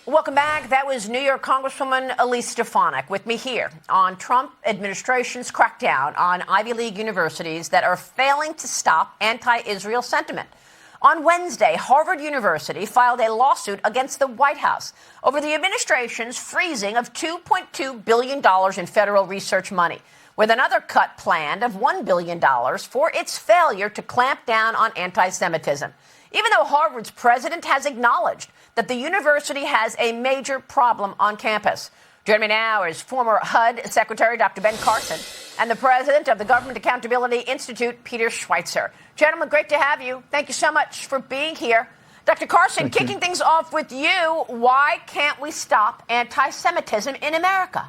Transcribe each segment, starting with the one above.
Welcome back. That was New York Congresswoman Elise Stefanik with me here on Trump administration's crackdown on Ivy League universities that are failing to stop anti-Israel sentiment. On Wednesday, Harvard University filed a lawsuit against the White House over the administration's freezing of $2.2 billion in federal research money, with another cut planned of $1 billion for its failure to clamp down on anti-Semitism, even though Harvard's president has acknowledged that the university has a major problem on campus. Joining me now is former HUD Secretary Dr. Ben Carson and the president of the Government Accountability Institute, Peter Schweizer. Gentlemen, great to have you. Thank you so much for being here. Dr. Carson, kicking things off with you, why can't we stop anti-Semitism in America?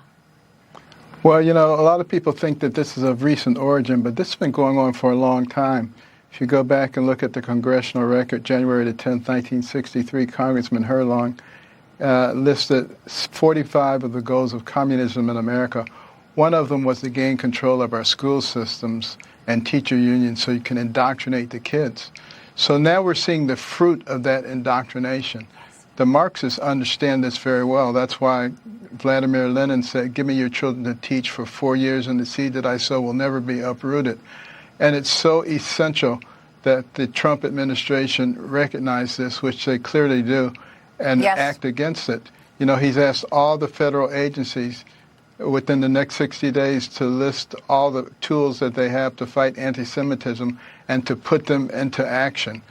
Well, you know, a lot of people think that this is of recent origin, but this has been going on for a long time. If you go back and look at the congressional record, January the 10th, 1963, Congressman Herlong listed 45 of the goals of communism in America. One of them was to gain control of our school systems and teacher unions so you can indoctrinate the kids. So now we're seeing the fruit of that indoctrination. The Marxists understand this very well. That's why Vladimir Lenin said, "Give me your children to teach for 4 years, and the seed that I sow will never be uprooted." And it's so essential that the Trump administration recognize this, which they clearly do, and act against it. You know, he's asked all the federal agencies within the next 60 days to list all the tools that they have to fight anti-Semitism and to put them into action.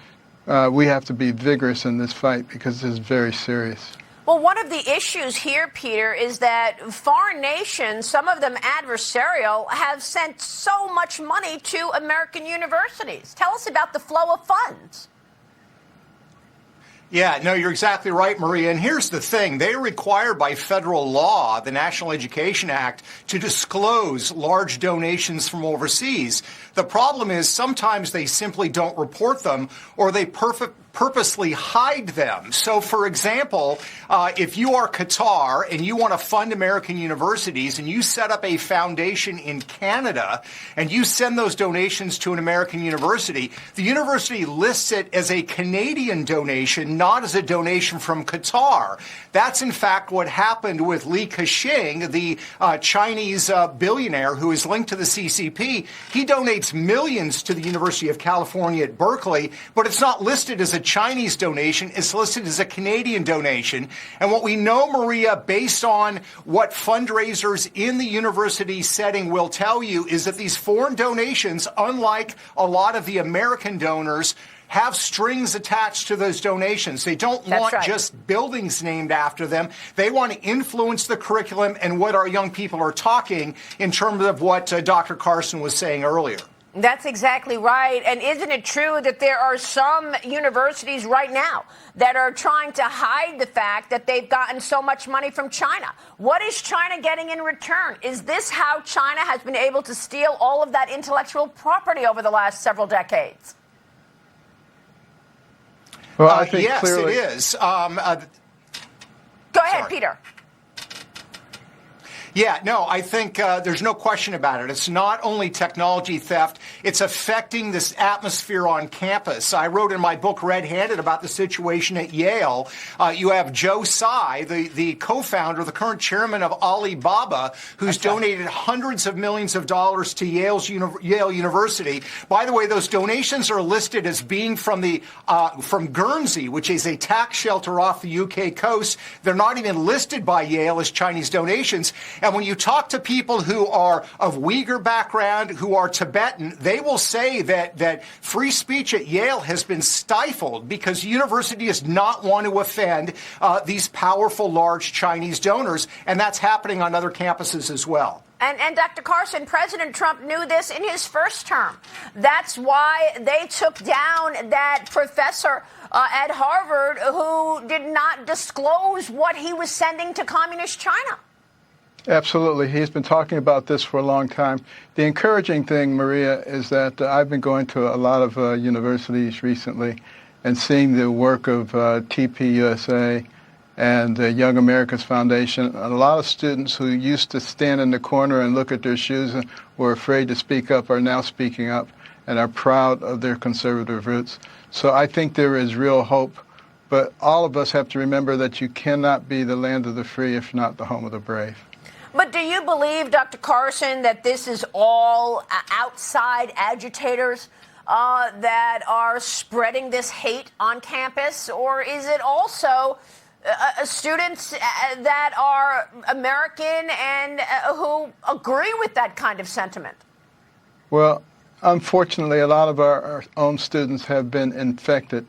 We have to be vigorous in this fight because this is very serious. Well, one of the issues here, Peter, is that foreign nations, some of them adversarial, have sent so much money to American universities. Tell us about the flow of funds. Yeah, no, you're exactly right, Maria. And here's the thing. They're required by federal law, the National Education Act, to disclose large donations from overseas. The problem is sometimes they simply don't report them, or they purposely hide them. So, for example, if you are Qatar and you want to fund American universities and you set up a foundation in Canada and you send those donations to an American university, the university lists it as a Canadian donation, not as a donation from Qatar. That's, in fact, what happened with Li Ka-shing, the Chinese billionaire who is linked to the CCP. He donates millions to the University of California at Berkeley, but it's not listed as a Chinese donation. It's listed as a Canadian donation. And what we know, Maria, based on what fundraisers in the university setting will tell you, is that these foreign donations, unlike a lot of the American donors, have strings attached to those donations. They don't want just buildings named after them. They want to influence the curriculum and what our young people are talking in terms of what Dr. Carson was saying earlier. That's exactly right. And isn't it true that there are some universities right now that are trying to hide the fact that they've gotten so much money from China? What is China getting in return? Is this how China has been able to steal all of that intellectual property over the last several decades? Well, I think yes, clearly it is. Go ahead, Peter. Yeah, no, I think there's no question about it. It's not only technology theft, it's affecting this atmosphere on campus. I wrote in my book, Red-Handed, about the situation at Yale. You have Joe Tsai, the co-founder, the current chairman of Alibaba, who's donated hundreds of millions of dollars to Yale University. By the way, those donations are listed as being from Guernsey, which is a tax shelter off the UK coast. They're not even listed by Yale as Chinese donations. And when you talk to people who are of Uyghur background, who are Tibetan, they will say that free speech at Yale has been stifled because the university does not want to offend these powerful, large Chinese donors. And that's happening on other campuses as well. And Dr. Carson, President Trump knew this in his first term. That's why they took down that professor at Harvard who did not disclose what he was sending to communist China. Absolutely. He's been talking about this for a long time. The encouraging thing, Maria, is that I've been going to a lot of universities recently and seeing the work of TPUSA and the Young Americans Foundation. A lot of students who used to stand in the corner and look at their shoes and were afraid to speak up are now speaking up and are proud of their conservative roots. So I think there is real hope But all of us have to remember that you cannot be the land of the free if not the home of the brave. But do you believe, Dr. Carson, that this is all outside agitators that are spreading this hate on campus? Or is it also students that are American and who agree with that kind of sentiment? Well, unfortunately, a lot of our own students have been infected,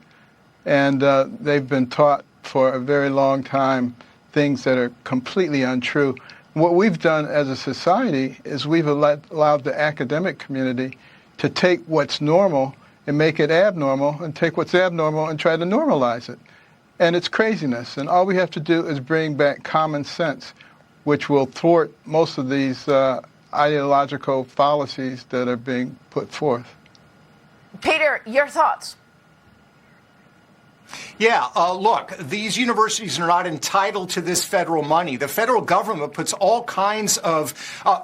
and they've been taught for a very long time things that are completely untrue. What we've done as a society is we've allowed the academic community to take what's normal and make it abnormal, and take what's abnormal and try to normalize it. And it's craziness. And all we have to do is bring back common sense, which will thwart most of these ideological fallacies that are being put forth. Peter, your thoughts? Yeah, look, these universities are not entitled to this federal money. The federal government puts all kinds of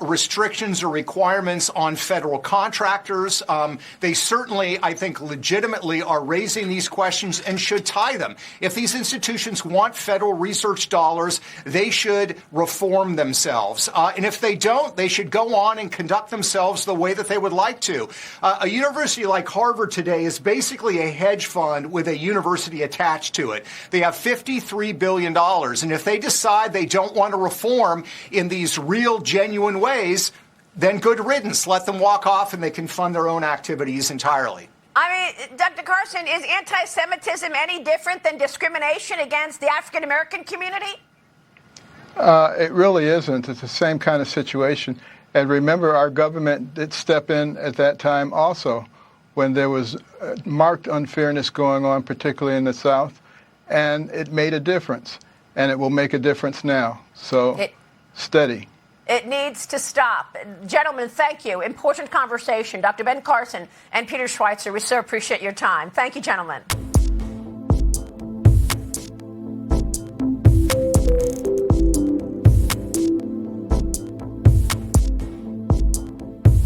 restrictions or requirements on federal contractors. They certainly, I think, legitimately are raising these questions and should tie them. If these institutions want federal research dollars, they should reform themselves. And if they don't, they should go on and conduct themselves the way that they would like to. A university like Harvard today is basically a hedge fund with a university attached to it. They have $53 billion. And if they decide they don't want to reform in these real, genuine ways, then good riddance. Let them walk off and they can fund their own activities entirely. I mean, Dr. Carson, is anti-Semitism any different than discrimination against the African-American community? It really isn't. It's the same kind of situation. And remember, our government did step in at that time also, when there was marked unfairness going on, particularly in the South, and it made a difference, and it will make a difference now. So steady. It needs to stop. Gentlemen, thank you. Important conversation. Dr. Ben Carson and Peter Schweizer, we so appreciate your time. Thank you, gentlemen.